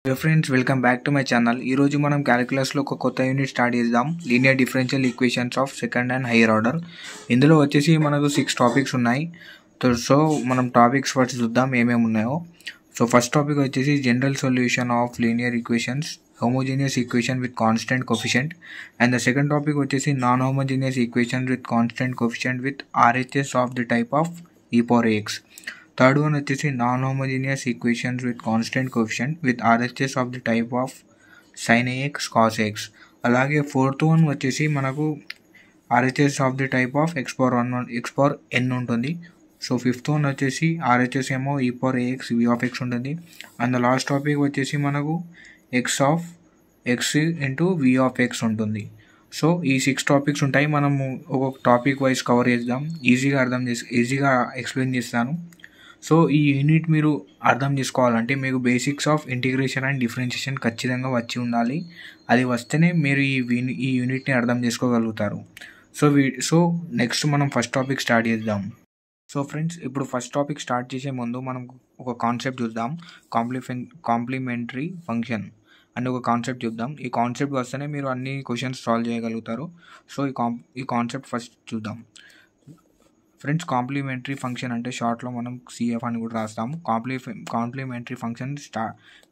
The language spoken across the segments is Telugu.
Hey friends, welcome back to my channel. ఈ రోజు మనం క్యాలిక్యులస్ లో ఒక కొత్త యూనిట్ స్టార్ట్ చేద్దాం. Linear differential equations of second and higher order. ఇందులో వచ్చేసి మనకు 6 టాపిక్స్ ఉన్నాయి. సో మనం టాపిక్స్ ఫస్ట్ చూద్దాం ఏమేమి ఉన్నాయో. సో ఫస్ట్ టాపిక్ వచ్చేసి general solution of linear equations, homogeneous equation with constant coefficient, and the second topic వచ్చేసి non homogeneous equation with constant coefficient with RHS of the type of e power ax. Third one వచ్చేసి non homogeneous equations with constant coefficient with RHS of the type of sine ax cos x. అలాగే ఫోర్త్ వన్ వచ్చేసి మనకు RHS of the type of x power n ఉంటుంది. సో ఫిఫ్త్ వన్ వచ్చేసి ఆర్హెచ్ఎస్ ఏమో ఈ power ax V of x ఉంటుంది. అండ్ లాస్ట్ టాపిక్ వచ్చేసి మనకు x of x into V of x ఉంటుంది. సో ఈ 6 టాపిక్స్ ఉంటాయి. మనము ఒక్కొక్క టాపిక్ వైజ్ కవర్ చేద్దాం. ఈజీగా ఎక్స్ప్లెయిన్ చేస్తాను. సో ఈ యూనిట్ మీరు అర్థం చేసుకోవాలంటే మీకు basics of integration and differentiation ఖచ్చితంగా వచ్చి ఉండాలి. అది వస్తేనే మీరు ఈ యూనిట్ని అర్థం చేసుకోగలుగుతారు. సో నెక్స్ట్ మనం ఫస్ట్ టాపిక్ స్టార్ట్ చేద్దాం. సో ఫ్రెండ్స్, ఇప్పుడు ఫస్ట్ టాపిక్ స్టార్ట్ చేసే ముందు మనం ఒక కాన్సెప్ట్ చూద్దాం. కాంప్లిమెంటరీ ఫంక్షన్ అని ఒక కాన్సెప్ట్ చూద్దాం. ఈ కాన్సెప్ట్ వస్తేనే మీరు అన్ని క్వశ్చన్స్ సాల్వ్ చేయగలుగుతారు. సో ఈ కాన్సెప్ట్ ఫస్ట్ చూద్దాం. ఫ్రెండ్స్, కాంప్లిమెంటరీ ఫంక్షన్ అంటే షార్ట్లో మనం సిఎఫ్ అని కూడా రాస్తాము. కాంప్లిమెంటరీ ఫంక్షన్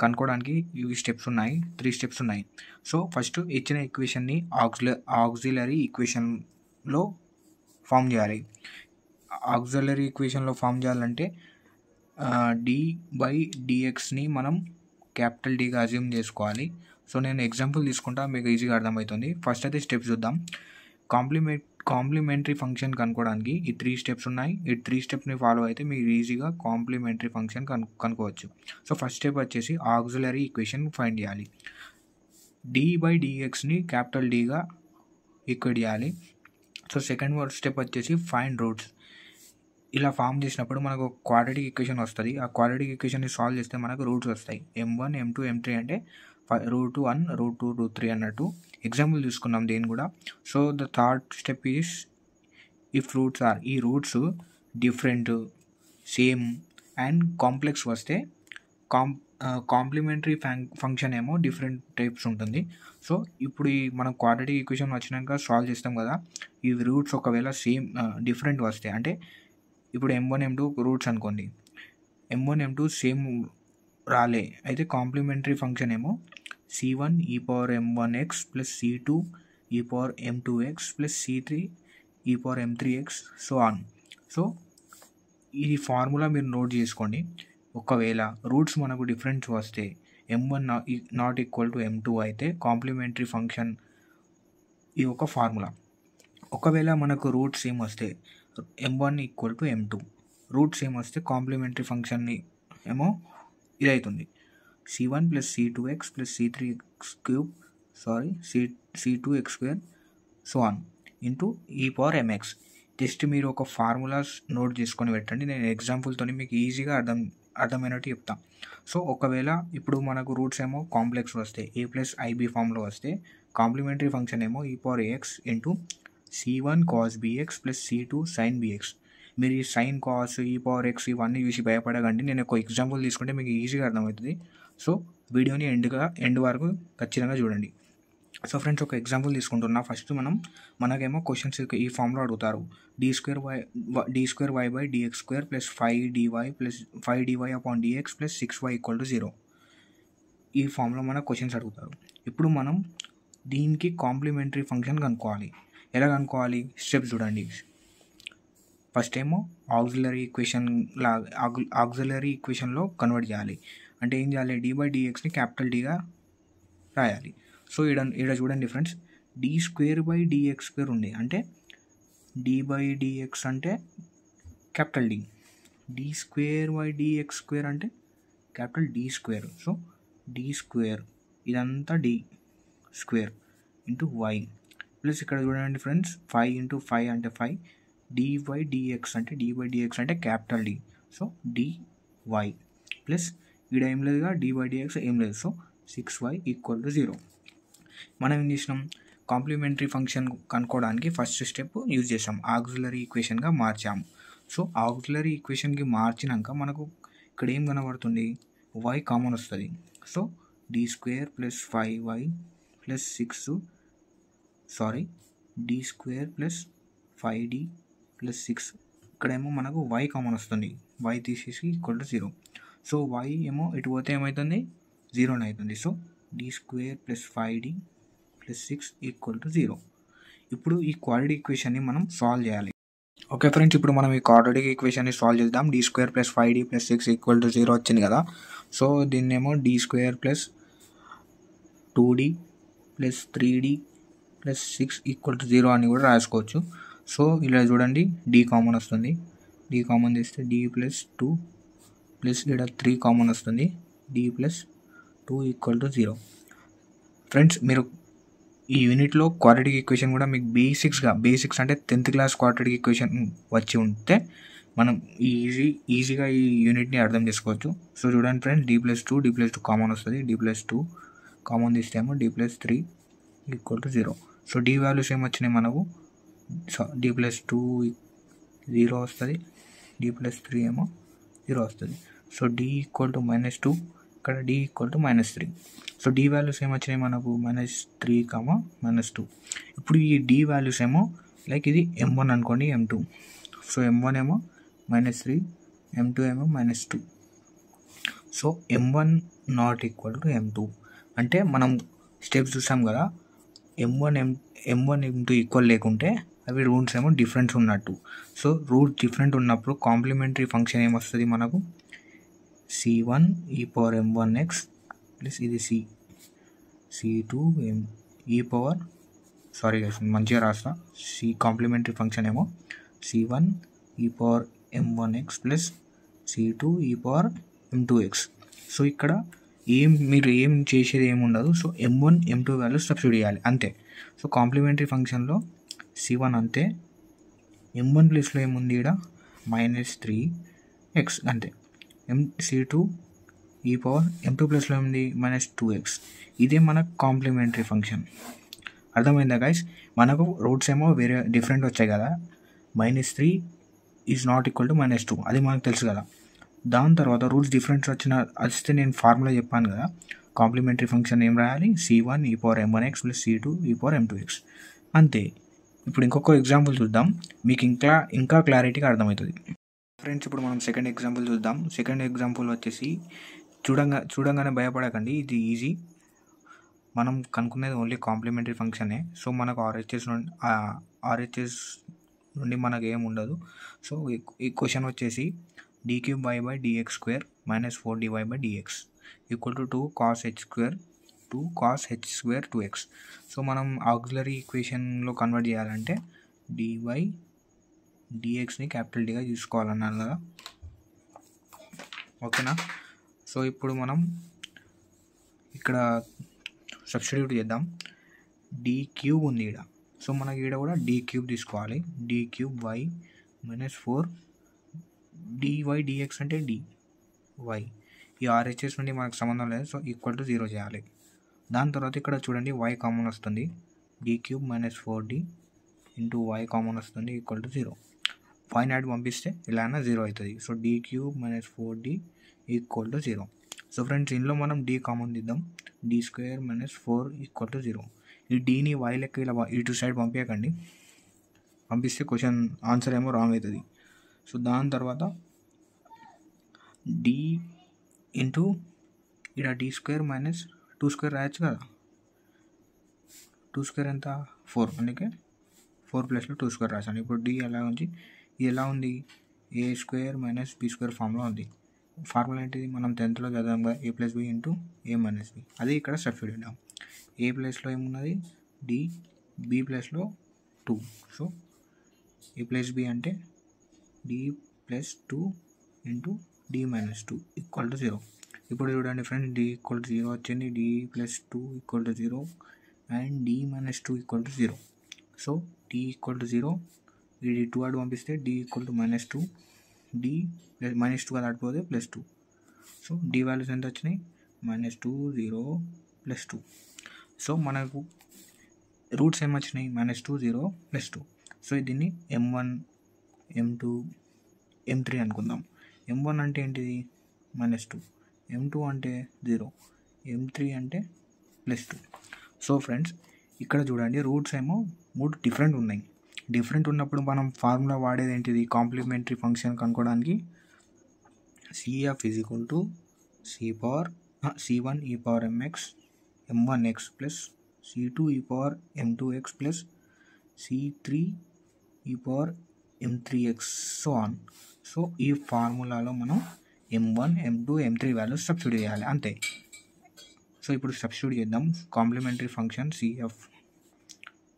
కనుక్కోవడానికి ఇవి స్టెప్స్ ఉన్నాయి, 3 స్టెప్స్ ఉన్నాయి. సో ఫస్ట్ ఇచ్చిన ఈక్వేషన్ని ఆక్సిలరీ ఈక్వేషన్లో ఫామ్ చేయాలి. ఆక్సిలరీ ఈక్వేషన్లో ఫామ్ చేయాలంటే డి బై డిఎక్స్ని మనం క్యాపిటల్ డిగా అజ్యూమ్ చేసుకోవాలి. సో నేను ఎగ్జాంపుల్ తీసుకుంటా, మీకు ఈజీగా అర్థమవుతుంది. ఫస్ట్ అయితే స్టెప్స్ చూద్దాం. కాంప్లిమెంటరీ ఫంక్షన్ కనుక్కోవడానికి ఈ 3 స్టెప్స్ ఉన్నాయి. ఈ 3 స్టెప్స్ని ఫాలో అయితే మీరు ఈజీగా కాంప్లిమెంటరీ ఫంక్షన్ కనుక్కోవచ్చు. సో ఫస్ట్ స్టెప్ వచ్చేసి ఆక్సిలరీ ఈక్వేషన్ ఫైండ్ చేయాలి. డి బై డిఎక్స్ని క్యాపిటల్ డిగా ఈక్వేట్ చేయాలి. సో సెకండ్ స్టెప్ వచ్చేసి ఫైండ్ రూట్స్. ఇలా ఫామ్ చేసినప్పుడు మనకు క్వాడ్రాటిక్ ఈక్వేషన్ వస్తుంది. ఆ క్వాడ్రాటిక్ ఈక్వేషన్ని సాల్వ్ చేస్తే మనకు రూట్స్ వస్తాయి. M1 M2 M3 అంటే √1 √2 √3 అన్నట్టు. ఎగ్జాంపుల్ తీసుకున్నాం దీన్ని కూడా. So the third step is if roots are, ఈ roots different, same and complex వస్తే కాంప్లిమెంటరీ ఫంక్షన్ ఏమో డిఫరెంట్ టైప్స్ ఉంటుంది. సో ఇప్పుడు మనం క్వాడ్రాటిక్ ఈక్వేషన్ వచ్చినాక సాల్వ్ చేస్తాం కదా, ఈ రూట్స్ ఒకవేళ సేమ్ డిఫరెంట్ వస్తే, అంటే ఇప్పుడు M1 M2 రూట్స్ అనుకోండి, M1 M2 సేమ్ రాలే అయితే కాంప్లిమెంటరీ ఫంక్షన్ ఏమో C1 e power m1x plus C2 e power m2x plus C3 e power m3x so on. So ఈ ఫార్ములా మీరు నోట్ చేసుకోండి. ఒకవేళ రూట్స్ మనకు డిఫరెన్స్ వస్తే M1 not equal to M2 అయితే కాంప్లిమెంటరీ ఫంక్షన్ ఈ ఒక ఫార్ములా. ఒకవేళ మనకు రూట్స్ సేమ్ వస్తే M1 equal to M2, roots same వస్తే కాంప్లిమెంటరీ ఫంక్షన్ని ఏమో ఇది అవుతుంది C1 plus C2x plus C3x cube C2x2 so on into ఈ పవర్ mx. జస్ట్ మీరు ఒక ఫార్ములాస్ నోట్ చేసుకొని పెట్టండి. నేను ఎగ్జాంపుల్తో మీకు ఈజీగా అర్థమైనట్టు చెప్తాను. సో ఒకవేళ ఇప్పుడు మనకు రూట్స్ ఏమో కాంప్లెక్స్ వస్తే a ప్లస్ IB ఫామ్లో వస్తే కాంప్లిమెంటరీ ఫంక్షన్ ఏమో ఈ power ax into C1 cos bx plus C2 sin bx. మీరు ఈ సైన్ కాస్ ఈ పవర్ ఎక్స్ ఇవన్నీ చూసి భయపడకండి. నేను ఒక ఎగ్జాంపుల్ తీసుకుంటే మీకు ఈజీగా అర్థమవుతుంది. సో వీడియోని ఎండ్ వరకు ఖచ్చితంగా చూడండి. సో ఫ్రెండ్స్, ఒక ఎగ్జాంపుల్ తీసుకుంటున్నా. ఫస్ట్ మనకేమో క్వశ్చన్స్ ఈ ఫామ్లో అడుగుతారు. d2y by dx² plus 5dy upon dx plus 6y equal to 0. ఈ ఫామ్లో మన క్వశ్చన్స్ అడుగుతారు. ఇప్పుడు మనం దీనికి కాంప్లిమెంటరీ ఫంక్షన్ కనుక్కోవాలి. ఎలా కనుక్కోవాలి? స్టెప్స్ చూడండి. ఫస్ట్ ఏమో ఆక్సిలరీ ఈక్వేషన్లో కన్వర్ట్ చేయాలి. అంటే ఏం చేయాలి? డి బై డిఎక్స్ని క్యాపిటల్ డిగా రాయాలి. సో ఇక్కడ చూడండి ఫ్రెండ్స్, d² బై dx² ఉంది. అంటే డి బై డిఎక్స్ అంటే capital D, d² by dx² అంటే క్యాపిటల్ d². సో d² ఇదంతా d² ఇంటూ y ప్లస్ ఇక్కడ చూడండి ఫ్రెండ్స్ 5 ఇంటూ 5 అంటే 5, dy dx అంటే capital D. So dy plus ఇక్కడ ఏం లేదుగా, dy dx ఏం లేదు. So 6y equal to 0. మనం ఏం చేసినాం? కాంప్లిమెంటరీ ఫంక్షన్ కనుక్కోవడానికి ఫస్ట్ స్టెప్ యూజ్ చేసాం, ఆక్సిలరీ ఈక్వేషన్గా మార్చాము. సో ఆక్సిలరీ ఈక్వేషన్కి మార్చినాక మనకు ఇక్కడ ఏం కనబడుతుంది? y కామన్ వస్తుంది. So D square plus 5y plus 6 sorry D square plus 5d plus 6 ఇక్కడేమో మనకు y కామన్ వస్తుంది, y తీసేసి ఈక్వల్ టు 0. సో y ఏమో ఇటు పోతే ఏమవుతుంది 0 అవుతుంది. So D square plus 5d plus 6 equal to 0. ఇప్పుడు ఈ క్వాడ్రాటిక్ ఈక్వేషన్ని మనం సాల్వ్ చేయాలి. ఓకే ఫ్రెండ్స్, ఇప్పుడు మనం ఈ క్వాడ్రాటిక్ ఈక్వేషన్ని సాల్వ్ చేద్దాం. D square plus 5d plus 6 equal to 0 వచ్చింది కదా. సో దీన్నేమో D square plus 2d plus 3d plus 6 equal to 0 అని కూడా రాసుకోవచ్చు. సో ఇలా చూడండి, డి కామన్ వస్తుంది, డి కామన్ తీస్తే డి ప్లస్ 2 ప్లస్ ఇక్కడ 3 కామన్ వస్తుంది, D plus 2 equal to 0. Friends, మీరు ఈ యూనిట్లో క్వాడ్రాటిక్ ఈక్వేషన్ కూడా మీకు బేసిక్స్ అంటే 10th క్లాస్ క్వాడ్రాటిక్ ఈక్వేషన్ వచ్చి ఉంటే మనం ఈజీగా ఈ యూనిట్ని అర్థం చేసుకోవచ్చు. సో చూడండి ఫ్రెండ్స్, డి ప్లస్ 2 కామన్ వస్తుంది, డి ప్లస్ 2 కామన్ తీస్తేమో D plus 3 equal to 0. So D values ఏమొచ్చినాయి మనకు, డి ప్లస్ 2 0 వస్తుంది, డి ప్లస్ 3 ఏమో 0 వస్తుంది. సో డి ఈక్వల్ టు -2, ఇక్కడ D equal to -3. So D values ఏమొచ్చినాయి మనకు -3, -2. ఇప్పుడు ఈ డి వాల్యూస్ ఏమో లైక్ ఇది m1 అనుకోండి, m2. సో m1 ఏమో -3, m2 ఏమో -2. So m1 not equal to m2 అంటే మనం స్టెప్స్ చూసాం కదా, m1 m2 ఈక్వల్ లేకుంటే అవి రూట్స్ ఏమో డిఫరెంట్ ఉన్నట్టు. సో రూట్ డిఫరెంట్ ఉన్నప్పుడు కాంప్లిమెంటరీ ఫంక్షన్ ఏమొస్తుంది మనకు, c1 e power m1x plus ఇది c2 e పవర్ మంచిగా రాస్తా, కాంప్లిమెంటరీ ఫంక్షన్ ఏమో c1 e power m1x plus c2 e power m2x. So ఇక్కడ మీరు ఏం చేసేది ఏముండదు. So m1 m2 values substitute చేయాలి అంతే. సో కాంప్లిమెంటరీ ఫంక్షన్లో c1 అంతే, m1 ప్లేస్లో ఏముంది ఇక్కడ -3x అంతే, c2 ఈ పవర్ m2 ప్లస్లో ఏముంది -2x. ఇదే మన కాంప్లిమెంటరీ ఫంక్షన్. అర్థమైందా గైస్? మనకు రూట్స్ ఏమో వేరే డిఫరెంట్ వచ్చాయి కదా, -3 ఈజ్ నాట్ ఈక్వల్ టు -2 అది మనకు తెలుసు కదా. దాని తర్వాత రూట్స్ డిఫరెంట్ వస్తే నేను ఫార్ములా చెప్పాను కదా, కాంప్లిమెంటరీ ఫంక్షన్ ఏం రాయాలి, c1 e power m1x plus c2 e power m2x అంతే. ఇప్పుడు ఇంకొక ఎగ్జాంపుల్ చూద్దాం, మీకు ఇంకా క్లారిటీగా అర్థమవుతుంది. ఫ్రెండ్స్, ఇప్పుడు మనం సెకండ్ ఎగ్జాంపుల్ చూద్దాం. సెకండ్ ఎగ్జాంపుల్ వచ్చేసి చూడంగానే భయపడకండి, ఇది ఈజీ. మనం కనుక్కునేది ఓన్లీ కాంప్లిమెంటరీ ఫంక్షనే. సో మనకు ఆర్హెచ్ఎస్ నుండి మనకు ఏం ఉండదు. సో ఈ క్వశ్చన్ వచ్చేసి d3y/dx² -4dy/dx equal to 2 cos h² 2x. So మనం ఆక్సిలరీ ఈక్వేషన్లో కన్వర్ట్ చేయాలంటే dxని క్యాపిటల్ Dగా తీసుకోవాలన్నాను కదా, ఓకేనా. సో ఇప్పుడు మనం ఇక్కడ సబ్స్టిట్యూట్ చేద్దాం, d³ ఉంది ఇక్కడ. సో మనకి ఇక్కడ కూడా d³ తీసుకోవాలి, d3y -4 dy dx అంటే dy. ఈ ఆర్హెచ్ఎస్ నుండి మనకు సంబంధం లేదు, సో ఈక్వల్ టు 0 చేయాలి. దాని తర్వాత ఇక్కడ చూడండి y కామన్ వస్తుంది, d³ -4d into y common వస్తుంది ఈక్వల్ టు 0. y నాట్ పంపిస్తే ఇలా అయినా 0 అవుతుంది. So d³ -4d equal to 0. So friends, ఇందులో మనం d కామన్ తీద్దాం, d² -4 ఈక్వల్ టు 0. ఈ డీని y లెక్క ఇలా ఇటు సైడ్ పంపించకండి, పంపిస్తే క్వశ్చన్ ఆన్సర్ ఏమో రాంగ్ అవుతుంది. సో దాని తర్వాత d ఇంటూ ఇక్కడ d² -2² రాయొచ్చు కదా, 2² ఎంత 4, అందుకే 4 ప్లస్లో 2² రాశాను. ఇప్పుడు d ఎలా ఉంది, ఇది ఎలా ఉంది, a² - b² ఫార్ములా ఉంది. ఫార్ములా ఏంటిది, మనం 10thలో చదివాం కదా, a + b into a - b. అది ఇక్కడ సబ్స్టిట్యూట్ చేద్దాం. a ప్లేస్లో ఏమున్నది d, b ప్లేస్లో 2. సో a + b అంటే d + 2 into d - 2 equal to 0. ఇప్పుడు చూడండి ఫ్రెండ్స్, d = 0 వచ్చింది, d + 2 = 0 and d - 2 = 0. So d = 0, ఇది 2 అటు పంపిస్తే d = -2, d -2 అది అడిపోతే +2. సో d వాల్యూస్ ఎంత వచ్చినాయి, -2 0 +2. సో మనకు రూట్స్ ఏమొచ్చినాయి, -2 0 +2. సో దీన్ని m1 m2 m3 అనుకుందాం. m1 అంటే ఏంటిది -2, m2 అంటే 0, m3 అంటే +2. సో ఫ్రెండ్స్ ఇక్కడ చూడండి రూట్స్ ఏమో 3 డిఫరెంట్ ఉన్నాయి. డిఫరెంట్ ఉన్నప్పుడు మనం ఫార్ములా వాడేది ఏంటిది, కాంప్లిమెంటరీ ఫంక్షన్ కనుక్కోవడానికి CF = C1 e power mx m1x plus C2 e power m2x plus C3 e power m3x so on. So ఈ ఫార్ములాలో మనం m1 m2 m3 values substitute చేయాలి అంతే. సో ఇప్పుడు సబ్స్టిట్యూట్ చేద్దాం. Complementary function CF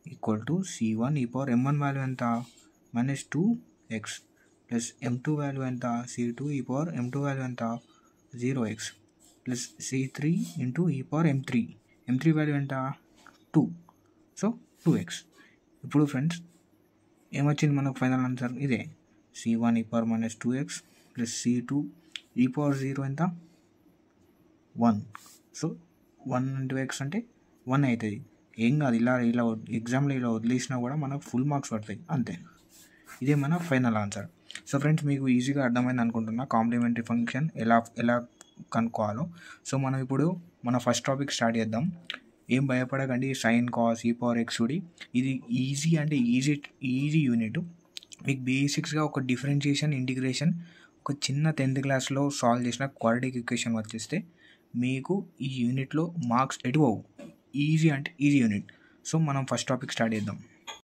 = C1 e power m1 value ఎంత -2x ప్లస్ m2 వాల్యూ ఎంత C2 e power m2 value ఎంత 0x plus C3 × e power m3 value ఎంత 2, సో 2x. ఇప్పుడు ఫ్రెండ్స్ ఏమొచ్చింది మనకు ఫైనల్ ఆన్సర్ ఇదే, C1 e power -2x plus C2 e power 0 ఎంత 1. సో 1 × x అంటే 1 అవుతుంది. ఏం కాదు, ఇలా ఎగ్జామ్లో ఇలా వదిలేసినా కూడా మనకు ఫుల్ మార్క్స్ పడతాయి అంతే. ఇదే మన ఫైనల్ ఆన్సర్. సో ఫ్రెండ్స్ మీకు ఈజీగా అర్థమైంది అనుకుంటున్నా కాంప్లిమెంటరీ ఫంక్షన్ ఎలా కనుక్కోవాలో. సో మనం ఇప్పుడు మన ఫస్ట్ టాపిక్ స్టార్ట్ చేద్దాం. ఏం భయపడకండి, sin cos e power x చూడి ఇది ఈజీ అంటే ఈజీ యూనిట్. మీకు బేసిక్స్గా ఒక డిఫరెన్షియేషన్ ఇంటిగ్రేషన్ ఒక చిన్న 10th క్లాస్లో సాల్వ్ చేసిన క్వాడ్రాటిక్ ఈక్వేషన్ వచ్చేస్తే మీకు ఈ యూనిట్లో మార్క్స్ ఎటువవు. ఈజీ అంటే ఈజీ యూనిట్. సో మనం ఫస్ట్ టాపిక్ స్టార్ట్ చేద్దాం.